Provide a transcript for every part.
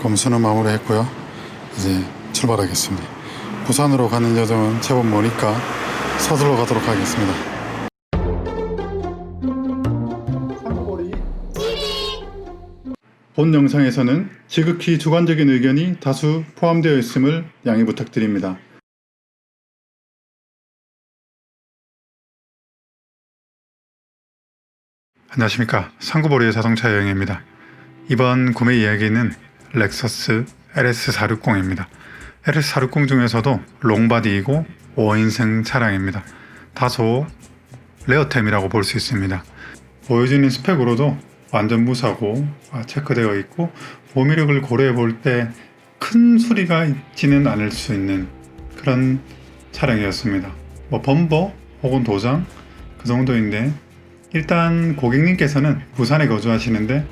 검수는 마무리했고요. 이제 출발하겠습니다. 부산으로 가는 여정은 제법 머니까 서둘러 가도록 하겠습니다. 본 영상에서는 지극히 주관적인 의견이 다수 포함되어 있음을 양해 부탁드립니다. 안녕하십니까, 상구보리의 자동차 여행입니다. 이번 구매 이야기는 렉서스 LS460입니다. LS460 중에서도 롱바디이고 5인승 차량입니다. 다소 레어템이라고 볼 수 있습니다. 보여지는 스펙으로도 완전 무사고 체크되어 있고 보미력을 고려해 볼 때 큰 수리가 있지는 않을 수 있는 그런 차량이었습니다. 범버 혹은 도장 그 정도인데, 일단 고객님께서는 부산에 거주하시는데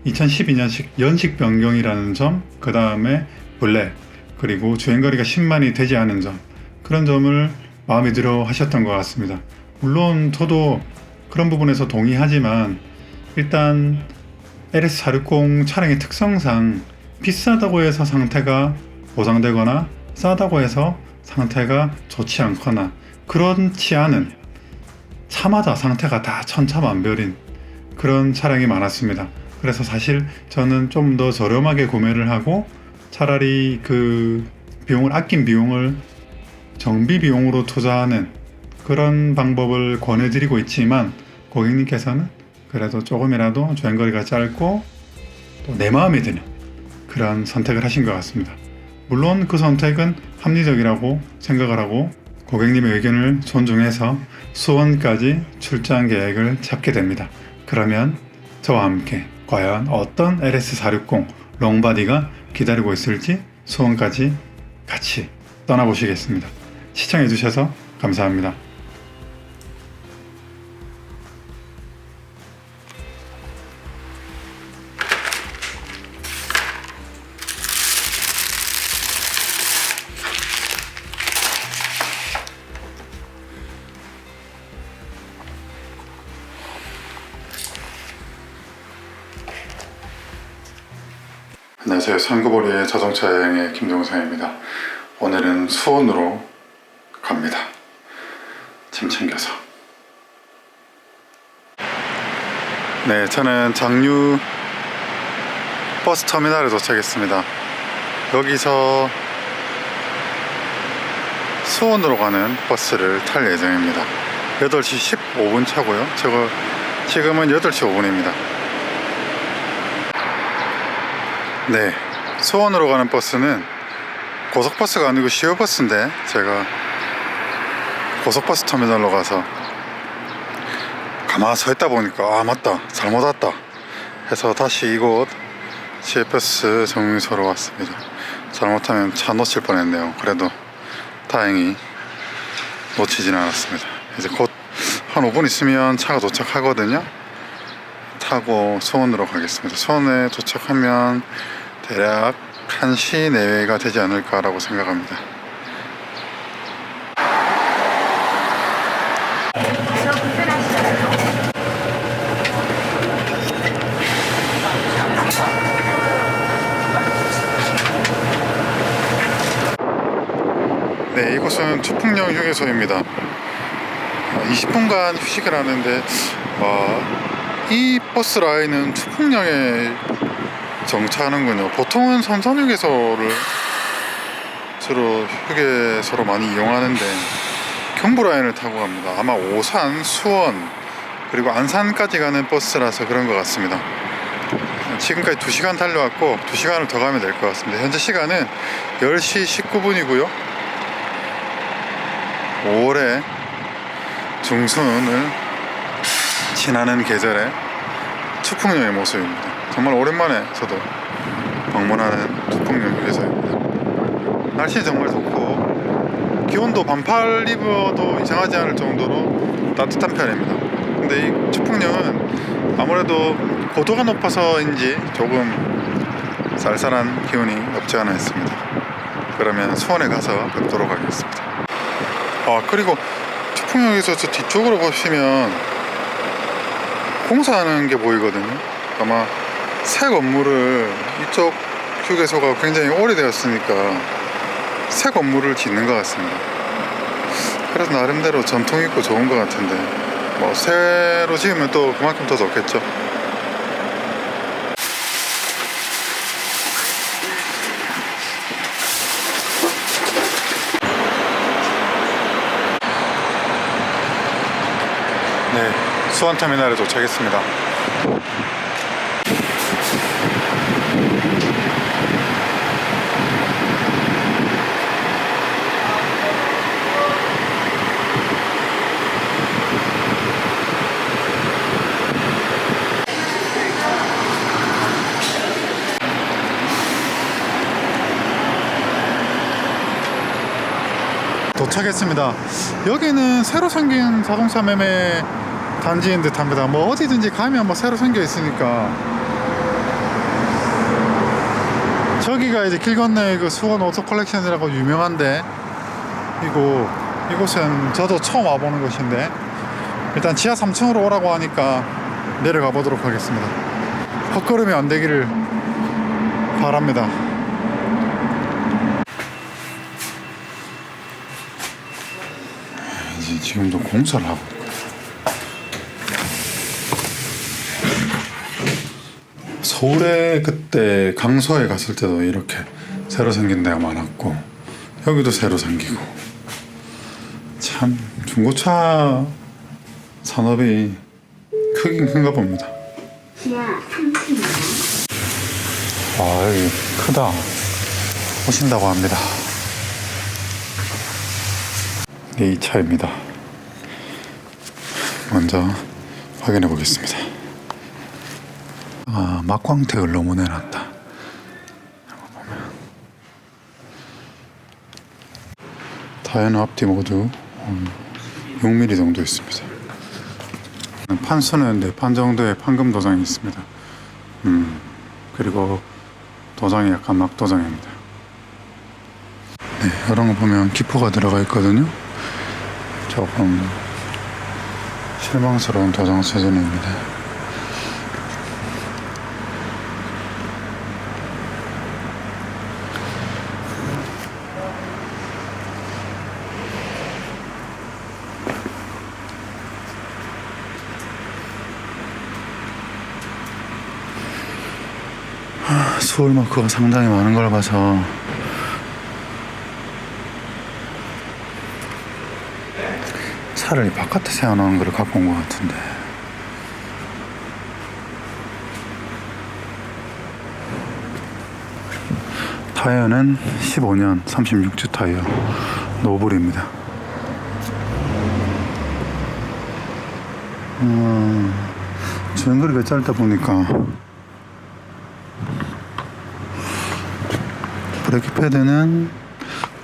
2012년식 연식 변경이라는 점, 그 다음에 블랙, 그리고 주행거리가 10만이 되지 않은 점, 그런 점을 마음에 들어 하셨던 것 같습니다. 물론 저도 그런 부분에서 동의하지만, 일단 LS460 차량의 특성상 비싸다고 해서 상태가 보상되거나 싸다고 해서 상태가 좋지 않거나 그렇지 않은, 차마다 상태가 다 천차만별인 그런 차량이 많았습니다. 그래서 사실 저는 좀 더 저렴하게 구매를 하고 차라리 그 비용을, 아낀 비용을 정비 비용으로 투자하는 그런 방법을 권해드리고 있지만, 고객님께서는 그래도 조금이라도 주행거리가 짧고 또 내 마음에 드는 그런 선택을 하신 것 같습니다. 물론 그 선택은 합리적이라고 생각을 하고 고객님의 의견을 존중해서 수원까지 출장 계획을 잡게 됩니다. 그러면 저와 함께 과연 어떤 LS460 롱바디가 기다리고 있을지 수원까지 같이 떠나보시겠습니다. 시청해주셔서 감사합니다. 안녕하세요. 상구보리의 자동차 여행의 김동상입니다. 오늘은 수원으로 갑니다. 짐 챙겨서. 네, 저는 장유 버스 터미널에 도착했습니다. 여기서 수원으로 가는 버스를 탈 예정입니다. 8시 15분 차고요. 지금은 8시 5분입니다. 네, 수원으로 가는 버스는 고속버스가 아니고 시외버스인데, 제가 고속버스 터미널로 가서 가만히 서 있다 보니까 맞다, 잘못 왔다 해서 다시 이곳 시외버스 정류소로 왔습니다. 잘못하면 차 놓칠 뻔했네요. 그래도 다행히 놓치진 않았습니다. 이제 곧 한 5분 있으면 차가 도착하거든요. 타고 수원으로 가겠습니다. 수원에 도착하면 대략 1시 내외가 되지 않을까라고 생각합니다. 네, 이곳은 투풍령 휴게소입니다. 20분간 휴식을 하는데, 이 버스 라인은 투풍령에 정차하는군요. 보통은 선선휴게소를 주로 휴게소로 많이 이용하는데 경부 라인을 타고 갑니다. 아마 오산, 수원, 그리고 안산까지 가는 버스라서 그런 것 같습니다. 지금까지 2시간 달려왔고 2시간을 더 가면 될 것 같습니다. 현재 시간은 10시 19분이고요 5월의 중순을 지나는 계절의 투풍령의 모습입니다. 정말 오랜만에 저도 방문하는 투풍령 휴게소입니다. 날씨 정말 좋고 기온도 반팔 입어도 이상하지 않을 정도로 따뜻한 편입니다. 근데 이 투풍령은 아무래도 고도가 높아서인지 조금 쌀쌀한 기온이 없지 않아 있습니다. 그러면 수원에 가서 뵙도록 하겠습니다. 그리고 투풍령에서 저 뒤쪽으로 보시면 공사하는 게 보이거든요. 아마 새 건물을 이쪽 휴게소가 굉장히 오래되었으니까 새 건물을 짓는 것 같습니다. 그래서 나름대로 전통 있고 좋은 것 같은데 뭐 새로 지으면 또 그만큼 더 좋겠죠. 네, 수원터미널에 도착했습니다. 도착했습니다. 여기는 새로 생긴 자동차 매매 단지인 듯 합니다. 뭐 어디든지 가면 뭐 새로 생겨 있으니까. 저기가 이제 길 건너에 그 수원 오토 컬렉션이라고 유명한데, 이곳은 저도 처음 와보는 곳인데, 일단 지하 3층으로 오라고 하니까 내려가 보도록 하겠습니다. 헛걸음이 안 되기를 바랍니다. 지금도 공사를 하고 있고, 서울에 그때 강서에 갔을 때도 이렇게 새로 생긴 데가 많았고, 여기도 새로 생기고, 참 중고차 산업이 크긴 큰가 봅니다. 아, 여기 크다. 오신다고 합니다. 네, 이 차입니다. 먼저 확인해 보겠습니다. 아, 막광택을 너무 내놨다. 타이어는 앞뒤 모두 6mm 정도 있습니다. 판수는 네 판 정도의 판금 도장이 있습니다. 그리고 도장이 약간 막도장입니다. 네, 이런 거 보면 기포가 들어가 있거든요. 조금 실망스러운 도장 수준입니다. 수월 마크가 상당히 많은 걸 봐서 차를 바깥에 세워놓은 걸 갖고 온 것 같은데, 타이어는 15년 36주 타이어 노블입니다. 주행거리가 짧다 보니까 브레이크 패드는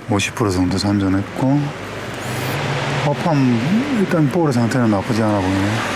50% 정도 잔존했고, 허판 일단 볼의 상태는 나쁘지 않아 보이네요.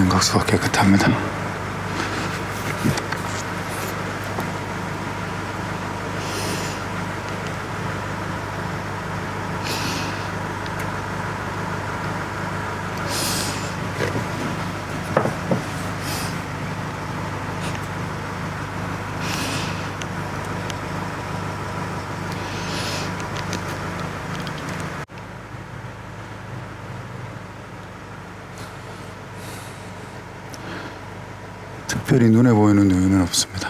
양각수가 깨끗합니다. 특별히 눈에 보이는 누유는 없습니다.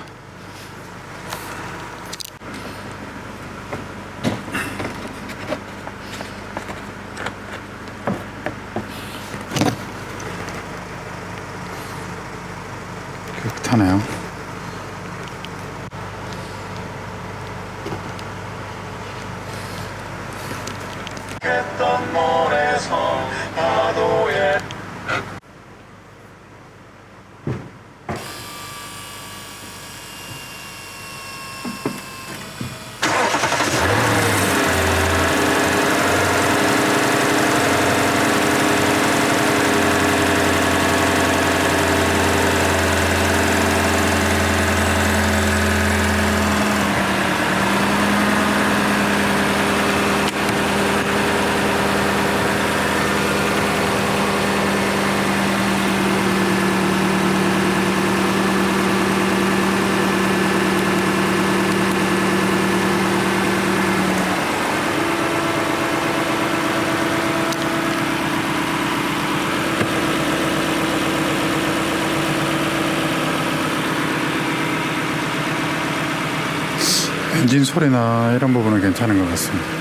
깨끗하네요. 했던 모래성 파도에 엔진 소리나 이런 부분은 괜찮은 것 같습니다.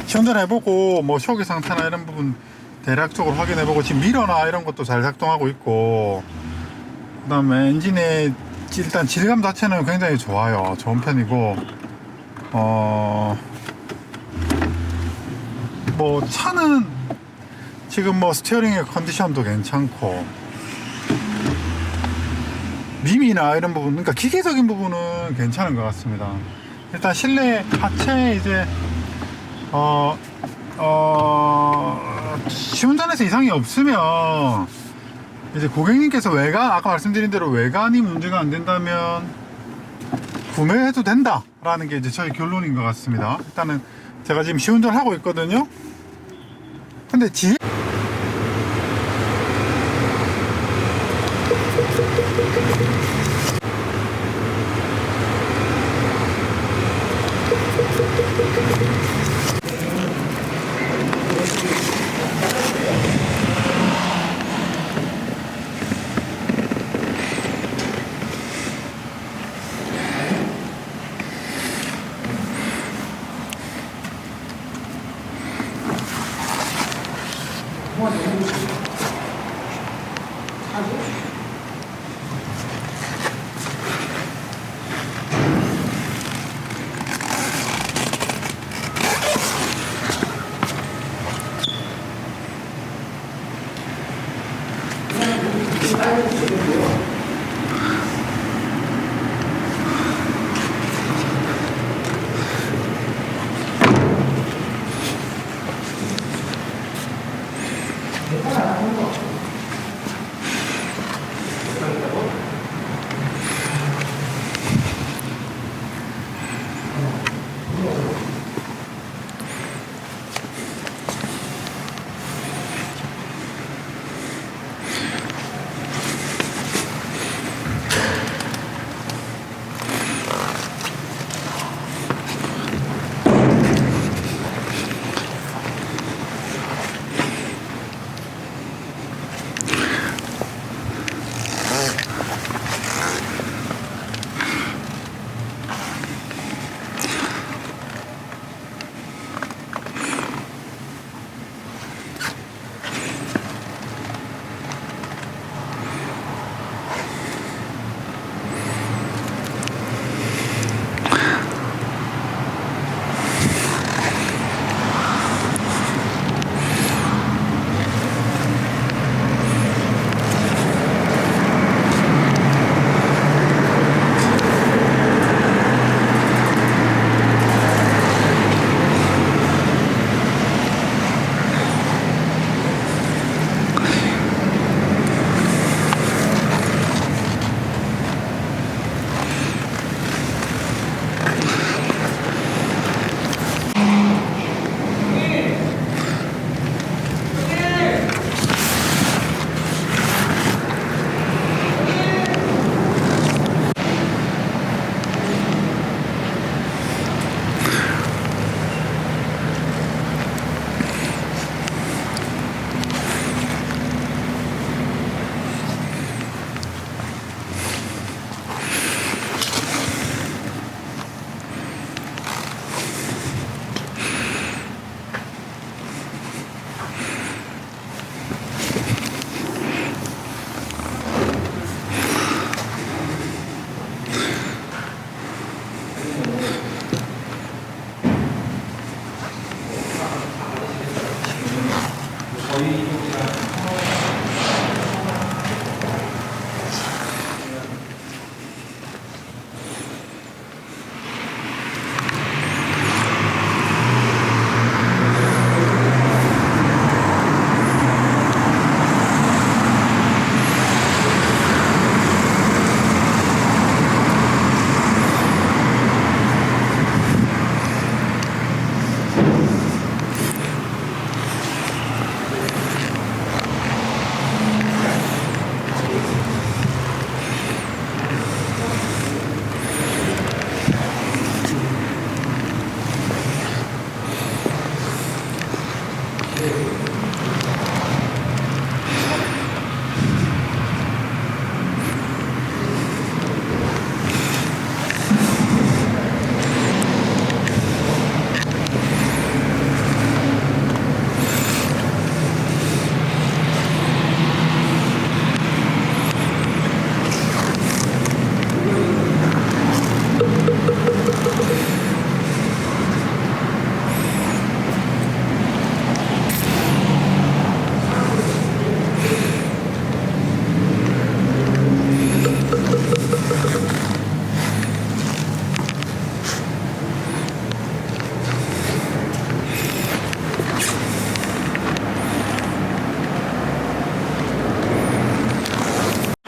시운전해보고 뭐 쇼기 상태나 이런 부분 대략적으로 확인해보고 지금 미러나 이런 것도 잘 작동하고 있고, 그 다음에 엔진의 일단 질감 자체는 굉장히 좋아요. 좋은 편이고, 뭐 차는 지금 뭐 스티어링의 컨디션도 괜찮고, 미미나 이런 부분, 그러니까 기계적인 부분은 괜찮은 것 같습니다. 일단 실내 하체 이제 시운전에서 이상이 없으면 이제 고객님께서 외관, 아까 말씀드린 대로 외관이 문제가 안 된다면 구매해도 된다 라는 게 이제 저희 결론인 것 같습니다. 일단은 제가 지금 시운전 하고 있거든요. 근데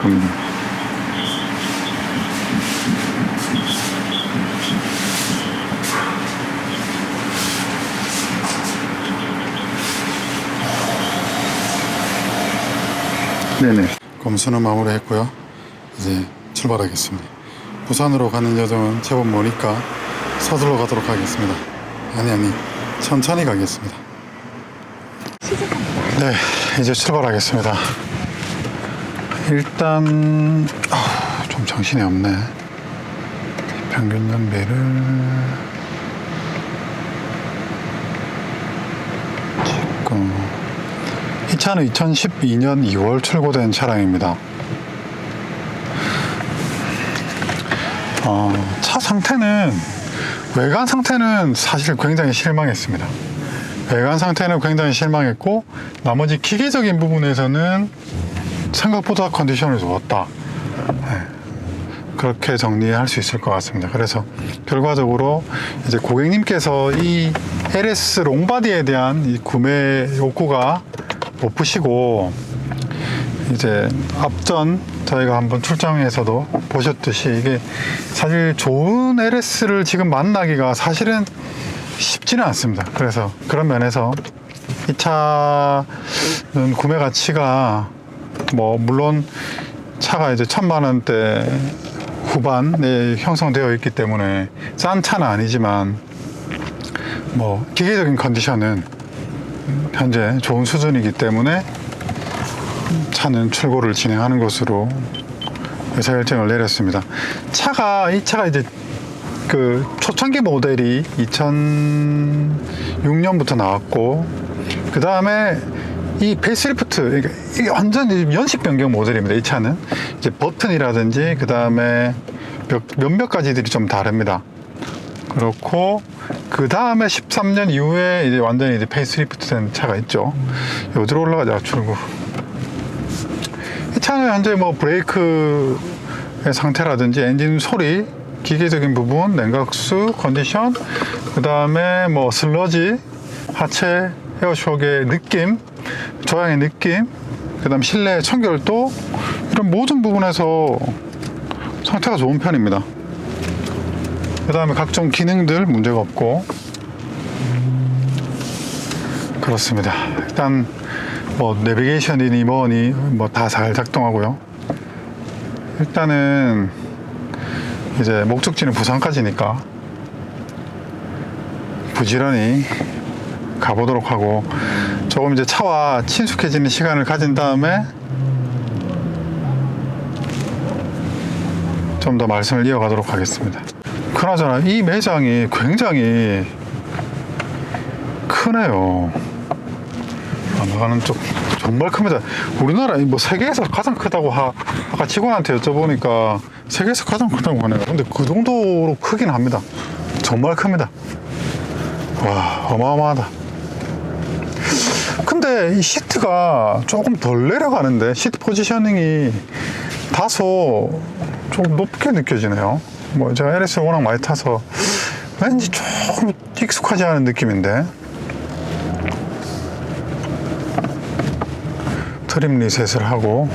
겁니다. 네네. 검수는 마무리했고요. 이제 출발하겠습니다. 부산으로 가는 여정은 제법 머니까 서둘러 가도록 하겠습니다. 아니 천천히 가겠습니다. 네, 이제 출발하겠습니다. 일단 좀 정신이 없네. 평균 연비를 지금 이 차는 2012년 2월 출고된 차량입니다. 차 상태는, 외관 상태는 사실 굉장히 실망했습니다. 외관 상태는 굉장히 실망했고, 나머지 기계적인 부분에서는 생각보다 컨디션이 좋았다. 네, 그렇게 정리할 수 있을 것 같습니다. 그래서 결과적으로 이제 고객님께서 이 LS 롱바디에 대한 이 구매 욕구가 높으시고, 이제 앞전 저희가 한번 출장에서도 보셨듯이 이게 사실 좋은 LS를 지금 만나기가 사실은 쉽지는 않습니다. 그래서 그런 면에서 이 차는 구매 가치가 뭐 물론 차가 이제 1,000만원대 후반에 형성되어 있기 때문에 싼 차는 아니지만 뭐 기계적인 컨디션은 현재 좋은 수준이기 때문에 차는 출고를 진행하는 것으로 의사결정을 내렸습니다. 이 차가 이제 그 초창기 모델이 2006년부터 나왔고, 그 다음에 이 페이스리프트, 그러니까 이게 완전 연식 변경 모델입니다. 이 차는 이제 버튼이라든지 그 다음에 몇몇 가지들이 좀 다릅니다. 그렇고 그 다음에 13년 이후에 이제 완전히 이제 페이스리프트 된 차가 있죠. 여기로 올라가자. 출구. 이 차는 현재 뭐 브레이크의 상태라든지 엔진 소리, 기계적인 부분, 냉각수 컨디션, 그 다음에 뭐 슬러지, 하체 에어쇼크의 느낌, 조향의 느낌, 그 다음 실내 청결도, 이런 모든 부분에서 상태가 좋은 편입니다. 그 다음에 각종 기능들 문제가 없고 그렇습니다. 일단 뭐 내비게이션이니 뭐니 뭐 다 잘 작동하고요. 일단은 이제 목적지는 부산까지니까 부지런히 가보도록 하고, 조금 이제 차와 친숙해지는 시간을 가진 다음에 좀 더 말씀을 이어가도록 하겠습니다. 그나저나 이 매장이 굉장히 크네요. 나가는 쪽 정말 큽니다. 우리나라 뭐 세계에서 가장 크다고 아까 직원한테 여쭤보니까 세계에서 가장 크다고 하네요. 근데 그 정도로 크긴 합니다. 정말 큽니다. 와, 어마어마하다. 근데 이 시트가 조금 덜 내려가는데, 시트 포지셔닝이 다소 좀 높게 느껴지네요. 뭐 제가 LS를 워낙 많이 타서 왠지 조금 익숙하지 않은 느낌인데. 트림 리셋을 하고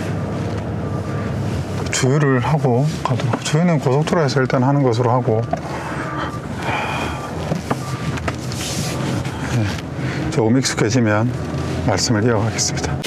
주유를 하고 가도록. 주유는 고속도로에서 일단 하는 것으로 하고, 네, 조금 익숙해지면 말씀을 이어가겠습니다.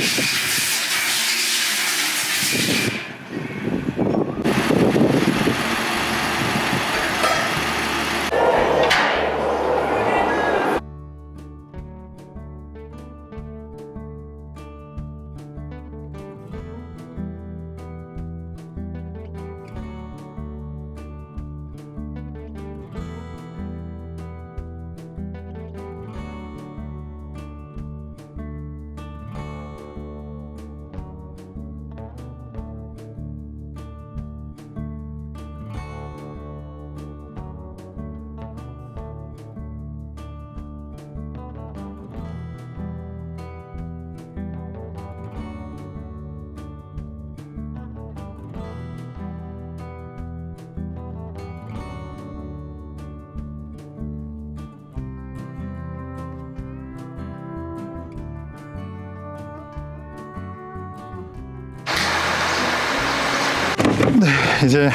네, 이제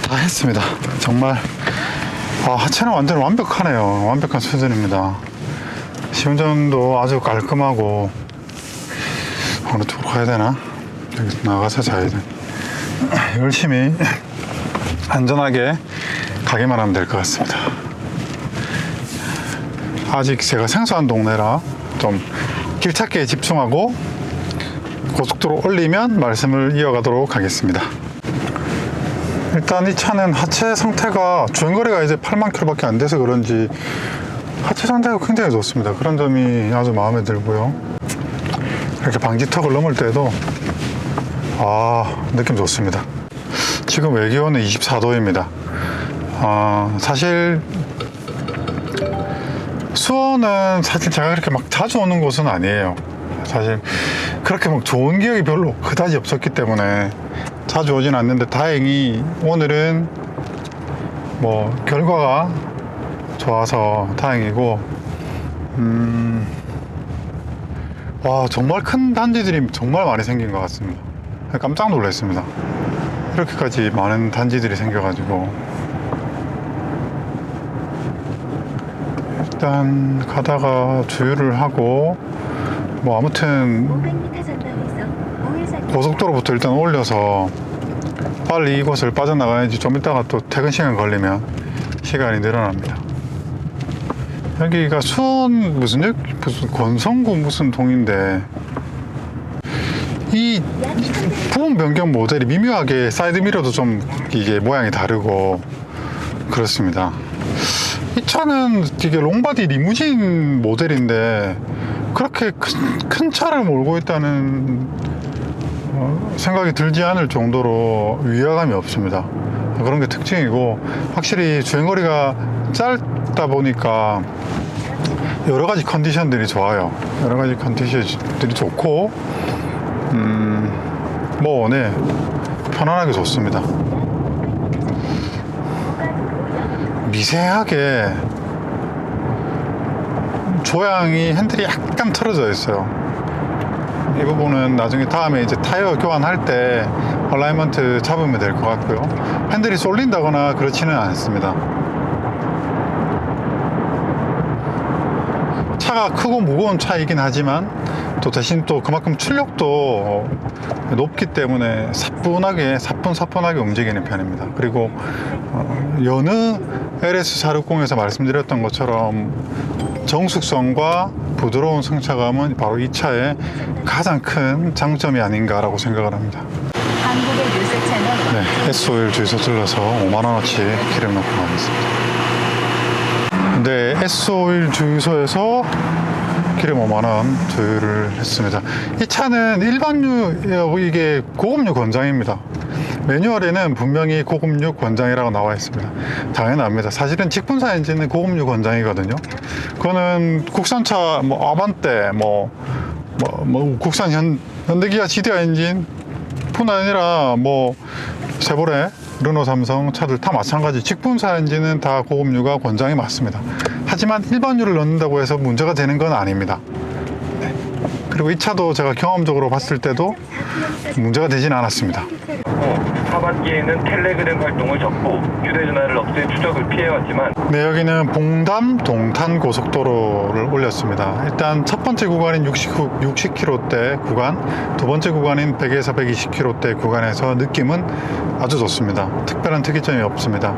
다 했습니다. 정말 하체는 완전 완벽하네요. 완벽한 수준입니다. 시운전도 아주 깔끔하고. 어느 쪽으로 가야 되나? 여기 나가서 자야 돼. 열심히 안전하게 가기만 하면 될 것 같습니다. 아직 제가 생소한 동네라 좀 길 찾기에 집중하고 고속도로 올리면 말씀을 이어가도록 하겠습니다. 일단 이 차는 하체 상태가 주행거리가 이제 8만 킬로밖에 안 돼서 그런지 하체 상태가 굉장히 좋습니다. 그런 점이 아주 마음에 들고요. 이렇게 방지턱을 넘을 때도 느낌 좋습니다. 지금 외기온은 24도입니다. 사실 수원은 사실 제가 그렇게 막 자주 오는 곳은 아니에요. 사실 그렇게 막 좋은 기억이 별로 그다지 없었기 때문에 자주 오진 않는데, 다행히 오늘은 뭐 결과가 좋아서 다행이고, 와, 정말 큰 단지들이 정말 많이 생긴 것 같습니다. 깜짝 놀랐습니다. 이렇게까지 많은 단지들이 생겨가지고. 일단 가다가 주유를 하고 뭐 아무튼 고속도로부터 일단 올려서 빨리 이곳을 빠져나가야지 좀 이따가 또 퇴근 시간 걸리면 시간이 늘어납니다. 여기가 수원 무슨 권성구 무슨 동인데, 이 부분 변경 모델이 미묘하게 사이드 미러도 좀 이게 모양이 다르고 그렇습니다. 이 차는 이게 롱바디 리무진 모델인데 그렇게 큰 차를 몰고 있다는 생각이 들지 않을 정도로 위화감이 없습니다. 그런 게 특징이고, 확실히 주행거리가 짧다 보니까 여러 가지 컨디션들이 좋아요. 여러 가지 컨디션들이 좋고, 네, 편안하게 좋습니다. 미세하게 조향이 핸들이 약간 틀어져 있어요. 이 부분은 나중에 다음에 이제 타이어 교환할 때 얼라이먼트 잡으면 될 것 같고요. 핸들이 쏠린다거나 그렇지는 않습니다. 차가 크고 무거운 차이긴 하지만 또 대신 또 그만큼 출력도 높기 때문에 사뿐사뿐하게 움직이는 편입니다. 그리고 여느 LS460에서 말씀드렸던 것처럼 정숙성과 부드러운 승차감은 바로 이 차의 가장 큰 장점이 아닌가라고 생각을 합니다. 한국의 뉴스 채널 네, S-오일 주유소 들러서 5만원어치 기름 넣고 가겠습니다. 네, S-오일 주유소에서 기름 5만원 주유를 했습니다. 이 차는 일반유, 이게 고급유 권장입니다. 매뉴얼에는 분명히 고급유 권장이라고 나와 있습니다. 당연합니다. 사실은 직분사 엔진은 고급유 권장이거든요. 그거는 국산차, 아반떼, 국산 현대기아 GDI 엔진 뿐 아니라 세보레, 르노, 삼성 차들 다 마찬가지. 직분사 엔진은 다 고급유가 권장이 맞습니다. 하지만 일반유를 넣는다고 해서 문제가 되는 건 아닙니다. 네. 그리고 이 차도 제가 경험적으로 봤을 때도 문제가 되진 않았습니다. 하반기에는 텔레그램 활동을 접고 휴대전화를 없애 추적을 피해왔지만, 네, 여기는 봉담 동탄 고속도로를 올렸습니다. 일단 첫 번째 구간인 60km대 구간, 두 번째 구간인 100에서 120km대 구간에서 느낌은 아주 좋습니다. 특별한 특이점이 없습니다.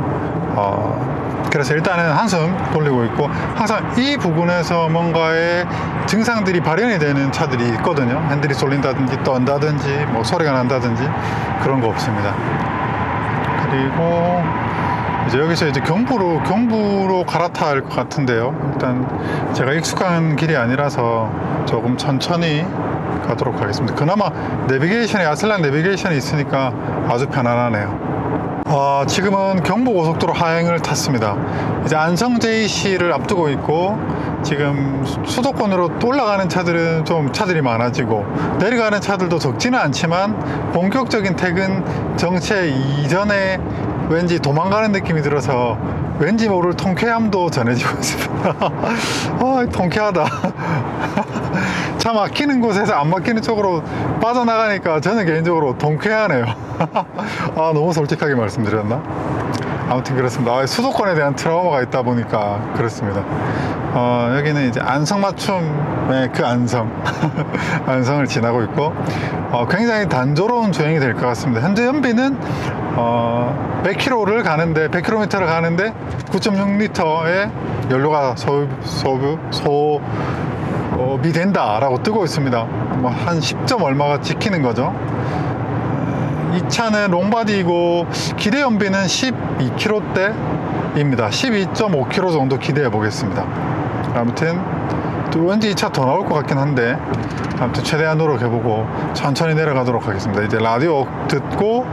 그래서 일단은 한숨 돌리고 있고, 항상 이 부분에서 뭔가의 증상들이 발현이 되는 차들이 있거든요. 핸들이 쏠린다든지 떤다든지 소리가 난다든지 그런 거 없습니다. 그리고 이제 여기서 이제 경부로 갈아타야 할 것 같은데요. 일단 제가 익숙한 길이 아니라서 조금 천천히 가도록 하겠습니다. 그나마 아슬란 내비게이션이 있으니까 아주 편안하네요. 지금은 경부고속도로 하행을 탔습니다. 이제 안성 JC를 앞두고 있고, 지금 수도권으로 올라가는 차들은 좀 차들이 많아지고 내려가는 차들도 적지는 않지만 본격적인 퇴근 정체 이전에 왠지 도망가는 느낌이 들어서 왠지 모를 통쾌함도 전해지고 있습니다. 통쾌하다. 차 막히는 곳에서 안 막히는 쪽으로 빠져나가니까 저는 개인적으로 통쾌하네요. 아, 너무 솔직하게 말씀드렸나? 아무튼 그렇습니다. 아, 수도권에 대한 트라우마가 있다 보니까 그렇습니다. 여기는 이제 안성맞춤의 그 안성 안성을 지나고 있고 굉장히 단조로운 주행이 될 것 같습니다. 현재 연비는 100km를 가는데 100km를 가는데 9.6L의 연료가 소비된다 라고 뜨고 있습니다. 뭐 한 10점 얼마가 찍히는 거죠. 이 차는 롱바디이고 기대 연비는 12km대입니다. 12.5km 정도 기대해 보겠습니다. 아무튼 또 왠지 이 차 더 나올 것 같긴 한데 아무튼 최대한 노력해보고 천천히 내려가도록 하겠습니다. 이제 라디오 듣고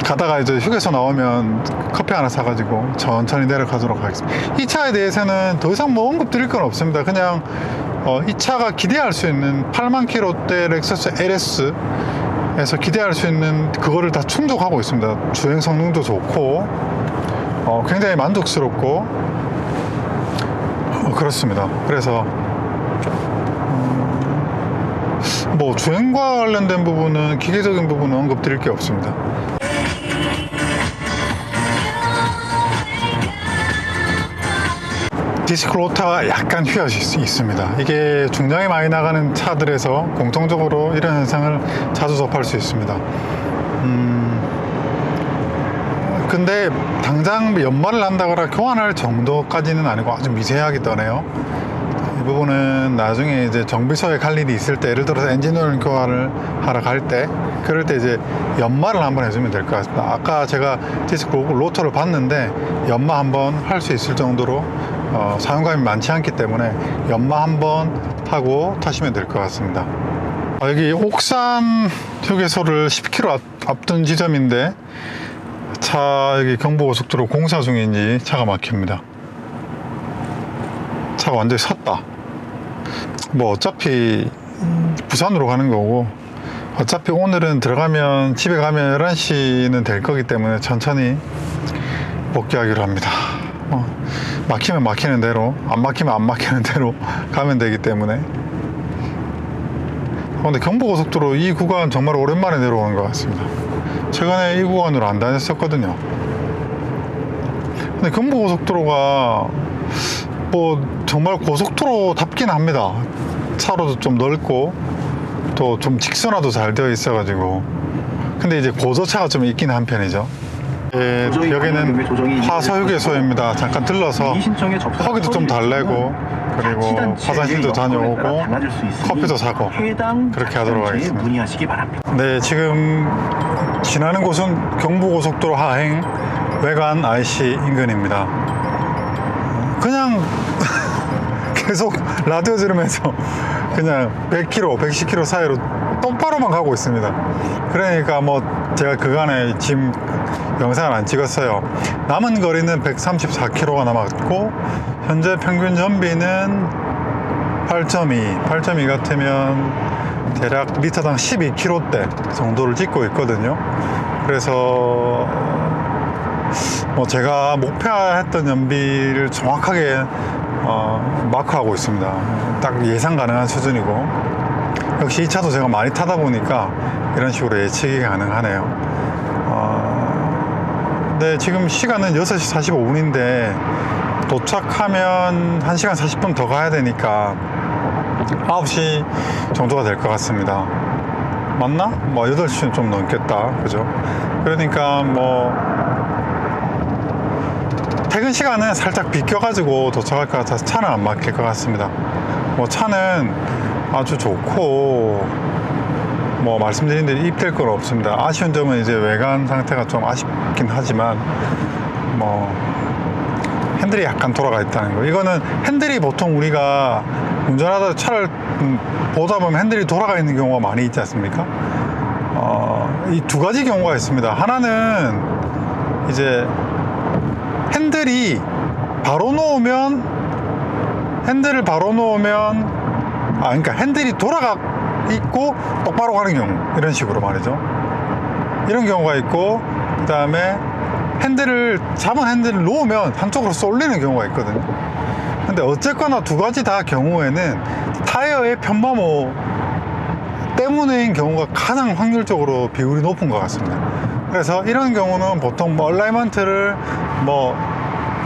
가다가 이제 휴게소 나오면 커피 하나 사가지고 천천히 내려가도록 하겠습니다. 이 차에 대해서는 더 이상 뭐 언급 드릴 건 없습니다. 그냥 이 차가 기대할 수 있는 8만 킬로대 렉서스 LS 에서 기대할 수 있는 그거를 다 충족하고 있습니다. 주행 성능도 좋고 굉장히 만족스럽고 그렇습니다. 그래서 뭐 주행과 관련된 부분은 기계적인 부분은 언급 드릴 게 없습니다. 디스크 로터가 약간 휘어질 있습니다. 이게 중량이 많이 나가는 차들에서 공통적으로 이런 현상을 자주 접할 수 있습니다. 근데 당장 연말을 한다거나 교환할 정도까지는 아니고 아주 미세하게 떠네요. 이 부분은 나중에 이제 정비소에 갈 일이 있을 때, 예를 들어서 엔진오일 교환을 하러 갈 때, 그럴 때 이제 연마를 한번 해주면 될 것 같습니다. 아까 제가 디스크 로터를 봤는데 연마 한번 할 수 있을 정도로 사용감이 많지 않기 때문에 연마 한번 하고 타시면 될 것 같습니다. 여기 옥산 휴게소를 10km 앞둔 지점인데 차 여기 경부고속도로 공사 중인지 차가 막힙니다. 차가 완전히 섰다. 뭐 어차피 부산으로 가는 거고 어차피 오늘은 들어가면 집에 가면 11시는 될 거기 때문에 천천히 복귀하기로 합니다. 막히면 막히는 대로, 안 막히면 안 막히는 대로 가면 되기 때문에. 근데 경부고속도로 이 구간 정말 오랜만에 내려오는 것 같습니다. 최근에 이 구간으로 안 다녔었거든요. 근데 경부고속도로가 뭐 정말 고속도로답긴 합니다. 차로도 좀 넓고 또 좀 직선화도 잘 되어 있어가지고. 근데 이제 고저차가 좀 있긴 한 편이죠. 여기는 화서휴게소입니다. 잠깐 들러서 허기도 좀 달래고 그리고 화장실도 다녀오고 커피도 사고 그렇게 하도록 하겠습니다. 네, 지금 지나는 곳은 경부고속도로 하행 외관 IC 인근입니다. 그냥 계속 라디오 들으면서 그냥 100km, 110km 사이로 똑바로만 가고 있습니다. 그러니까 뭐 제가 그간에 지금 영상을 안 찍었어요. 남은 거리는 134km가 남았고 현재 평균 연비는 8.2 같으면 대략 리터당 12km대 정도를 찍고 있거든요. 그래서 뭐 제가 목표했던 연비를 정확하게 마크하고 있습니다. 딱 예상 가능한 수준이고 역시 이 차도 제가 많이 타다 보니까 이런 식으로 예측이 가능하네요. 네, 지금 시간은 6시 45분인데 도착하면 1시간 40분 더 가야 되니까 9시 정도가 될 것 같습니다. 맞나? 뭐 8시는 좀 넘겠다. 그죠? 그러니까 뭐 퇴근 시간은 살짝 비껴가지고 도착할 것 같아서 차는 안 막힐 것 같습니다. 뭐 차는 아주 좋고 뭐 말씀드린 대로 입될 건 없습니다. 아쉬운 점은 이제 외관 상태가 좀 아쉽긴 하지만 뭐 핸들이 약간 돌아가 있다는 거. 이거는 핸들이 보통 우리가 운전하다 차를 보다 보면 핸들이 돌아가 있는 경우가 많이 있지 않습니까? 이 두 가지 경우가 있습니다. 하나는 이제 핸들을 바로 놓으면 그러니까 핸들이 돌아가 있고 똑바로 가는 경우, 이런 식으로 말이죠. 이런 경우가 있고, 그 다음에 잡은 핸들을 놓으면 한쪽으로 쏠리는 경우가 있거든요. 근데 어쨌거나 두 가지 다 경우에는 타이어 타이어의 편마모 때문인 경우가 가장 확률적으로 비율이 높은 것 같습니다. 그래서 이런 경우는 보통 뭐 얼라이먼트를 뭐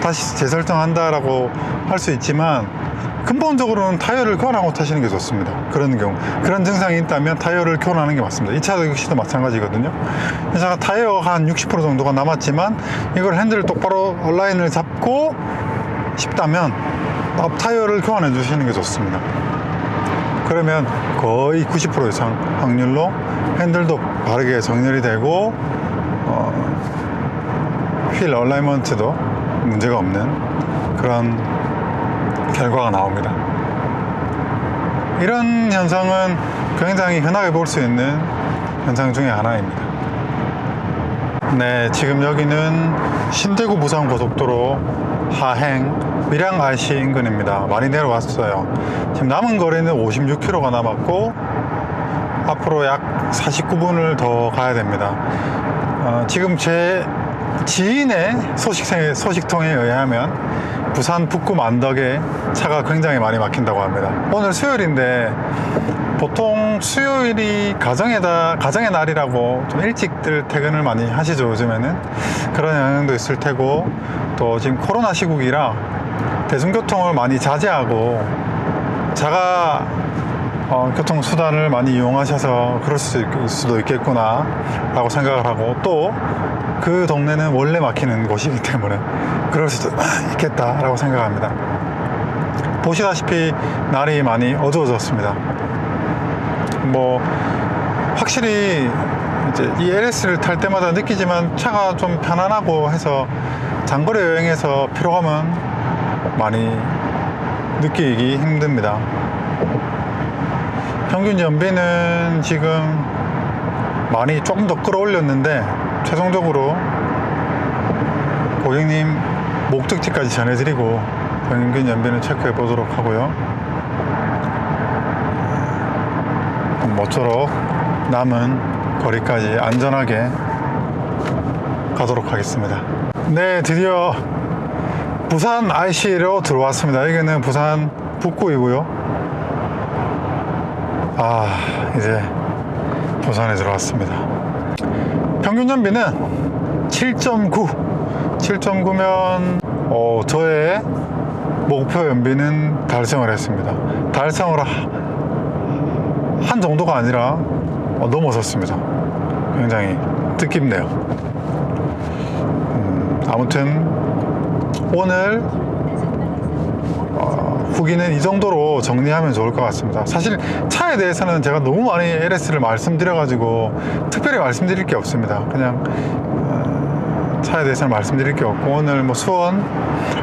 다시 재설정한다라고 할 수 있지만 근본적으로는 타이어를 교환하고 타시는 게 좋습니다. 그런 경우, 그런 증상이 있다면 타이어를 교환하는 게 맞습니다. 이 차 역시도 마찬가지거든요. 이 차가 타이어가 한 60% 정도가 남았지만 이걸 핸들을 똑바로 얼라인을 잡고 싶다면 앞 타이어를 교환해 주시는 게 좋습니다. 그러면 거의 90% 이상 확률로 핸들도 바르게 정렬이 되고 휠 얼라이먼트도 문제가 없는 그런 결과가 나옵니다. 이런 현상은 굉장히 흔하게 볼 수 있는 현상 중에 하나입니다. 네, 지금 여기는 신대구 부산 고속도로 하행 밀양 IC 인근입니다. 많이 내려왔어요. 지금 남은 거리는 56km가 남았고 앞으로 약 49분을 더 가야 됩니다. 지금 제 지인의 소식통에 의하면 부산 북구 만덕에 차가 굉장히 많이 막힌다고 합니다. 오늘 수요일인데 보통 수요일이 가정의 날이라고 좀 일찍들 퇴근을 많이 하시죠. 요즘에는 그런 영향도 있을 테고, 또 지금 코로나 시국이라 대중교통을 많이 자제하고 자가 교통수단을 많이 이용하셔서 그럴 수도 있겠구나 라고 생각을 하고, 또 그 동네는 원래 막히는 곳이기 때문에 그럴 수도 있겠다 라고 생각합니다. 보시다시피 날이 많이 어두워졌습니다. 뭐 확실히 이제 이 LS를 탈 때마다 느끼지만 차가 좀 편안하고 해서 장거리 여행에서 피로감은 많이 느끼기 힘듭니다. 평균 연비는 지금 많이 조금 더 끌어올렸는데 최종적으로 고객님 목적지까지 전해드리고 평균 연비는 체크해 보도록 하고요. 모쪼록 남은 거리까지 안전하게 가도록 하겠습니다. 네, 드디어 부산 IC로 들어왔습니다. 여기는 부산 북구이고요. 이제 부산에 들어왔습니다. 평균 연비는 7.9면 저의 목표 연비는 달성을 했습니다. 달성을 한 정도가 아니라 넘어섰습니다. 굉장히 뜻깊네요. 아무튼 오늘 후기는 이 정도로 정리하면 좋을 것 같습니다. 사실 차에 대해서는 제가 너무 많이 LS를 말씀드려가지고 특별히 말씀드릴 게 없습니다. 그냥 차에 대해서는 말씀드릴 게 없고, 오늘 뭐 수원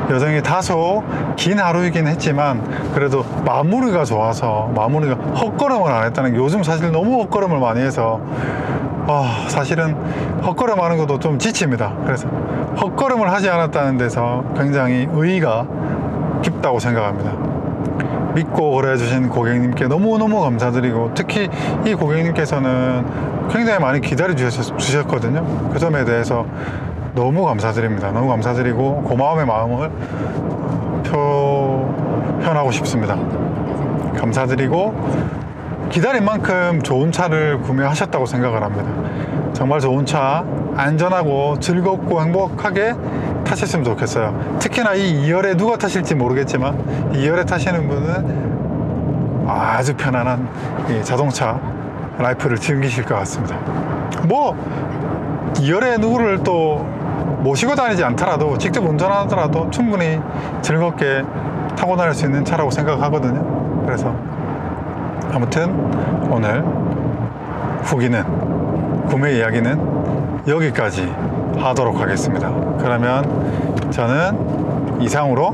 여정이 다소 긴 하루이긴 했지만 그래도 마무리가 좋아서, 마무리가 헛걸음을 안 했다는 게, 요즘 사실 너무 헛걸음을 많이 해서 사실은 헛걸음 하는 것도 좀 지칩니다. 그래서 헛걸음을 하지 않았다는 데서 굉장히 의의가 깊다고 생각합니다. 믿고 거래해주신 고객님께 너무너무 감사드리고, 특히 이 고객님께서는 굉장히 많이 기다려 주셨거든요. 그 점에 대해서 너무 감사드립니다. 너무 감사드리고 고마움의 마음을 표현하고 싶습니다. 감사드리고, 기다린 만큼 좋은 차를 구매하셨다고 생각을 합니다. 정말 좋은 차, 안전하고 즐겁고 행복하게 타셨으면 좋겠어요. 특히나 이 2열에 누가 타실지 모르겠지만 2열에 타시는 분은 아주 편안한 이 자동차 라이프를 즐기실 것 같습니다. 뭐 2열에 누구를 또 모시고 다니지 않더라도, 직접 운전하더라도 충분히 즐겁게 타고 다닐 수 있는 차라고 생각하거든요. 그래서 아무튼 오늘 후기는, 구매 이야기는 여기까지 하도록 하겠습니다. 그러면 저는 이상으로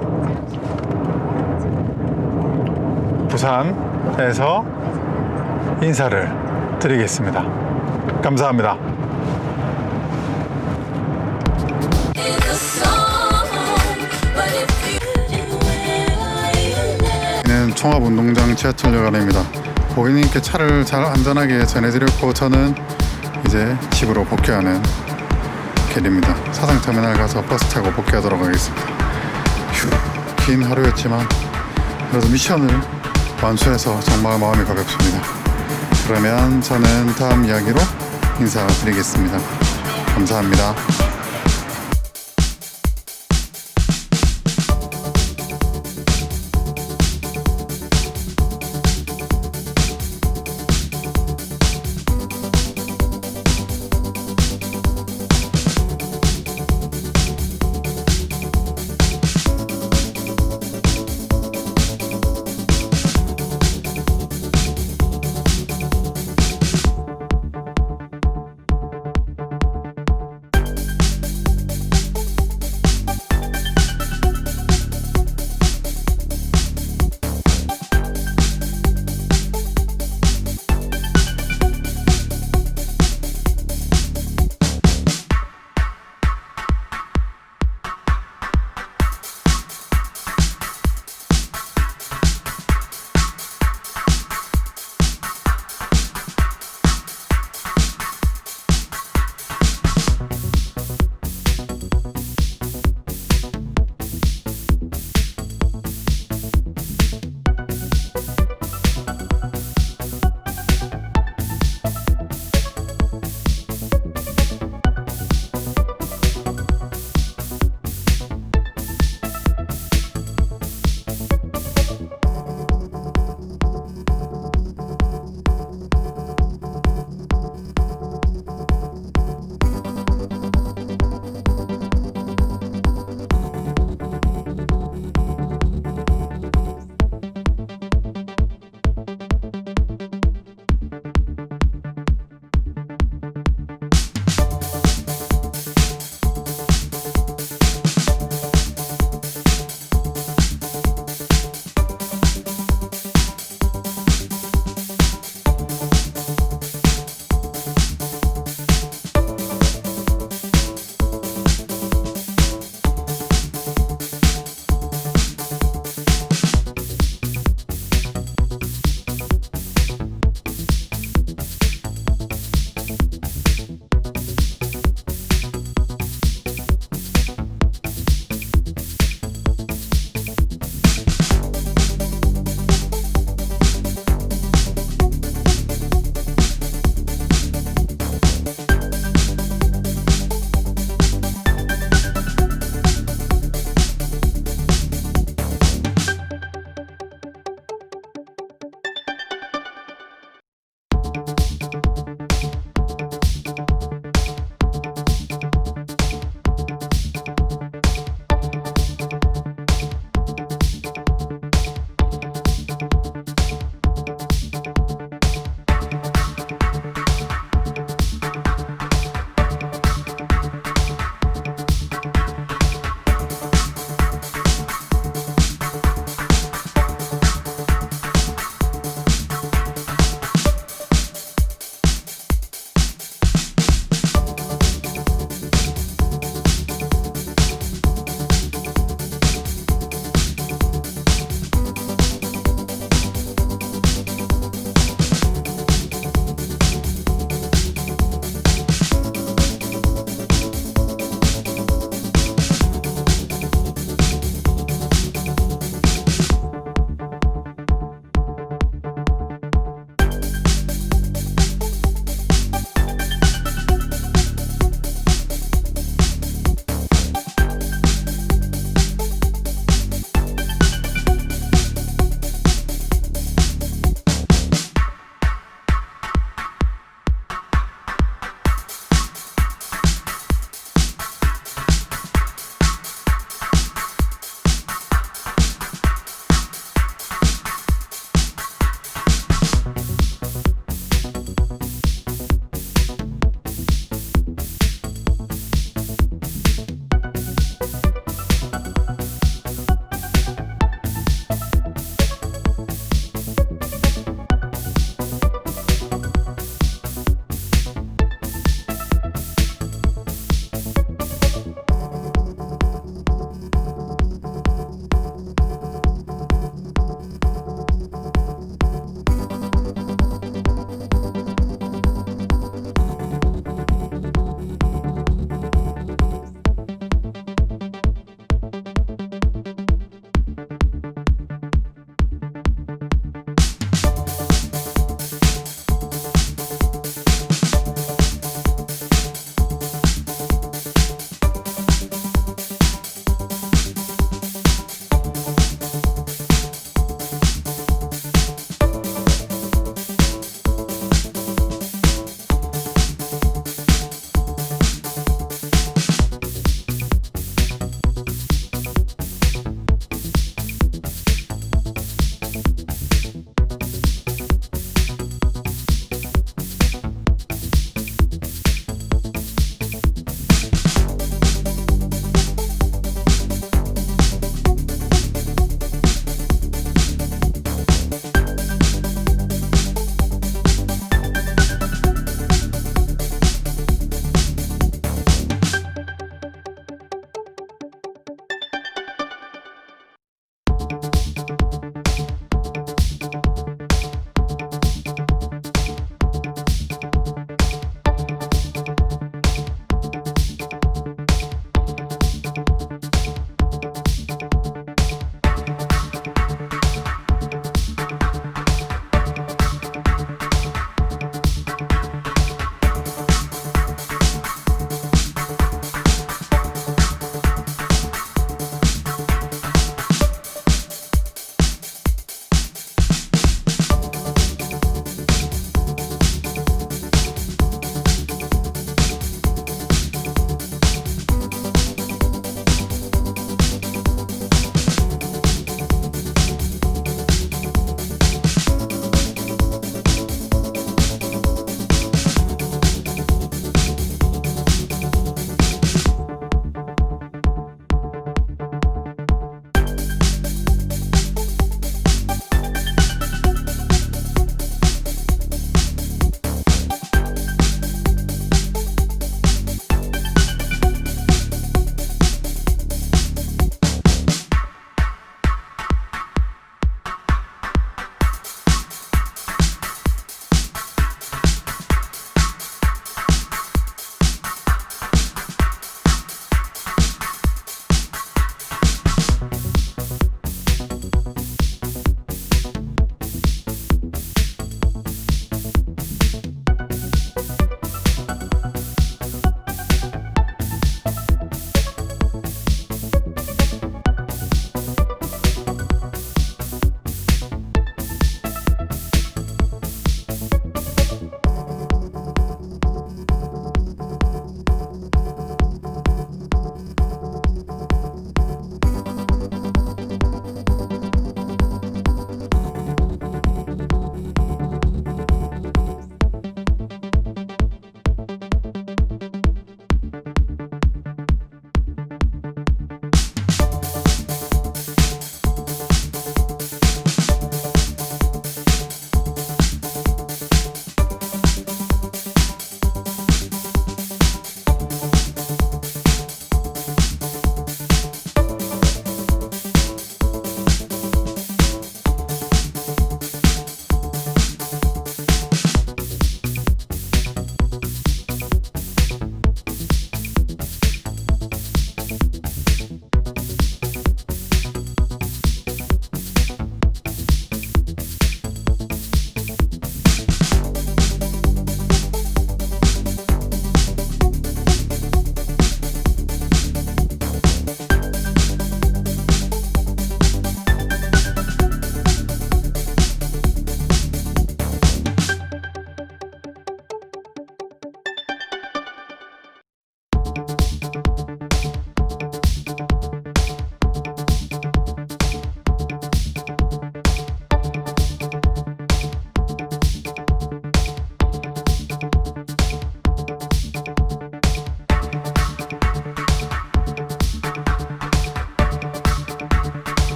부산에서 인사를 드리겠습니다. 감사합니다. 여기는 총합운동장 지하철역 안입니다. 고객님께 차를 잘 안전하게 전해드렸고, 저는 이제 집으로 복귀하는 길입니다. 사상터미널 가서 버스 타고 복귀하도록 하겠습니다. 긴 하루였지만 그래도 미션을 완수해서 정말 마음이 가볍습니다. 그러면 저는 다음 이야기로 인사드리겠습니다. 감사합니다.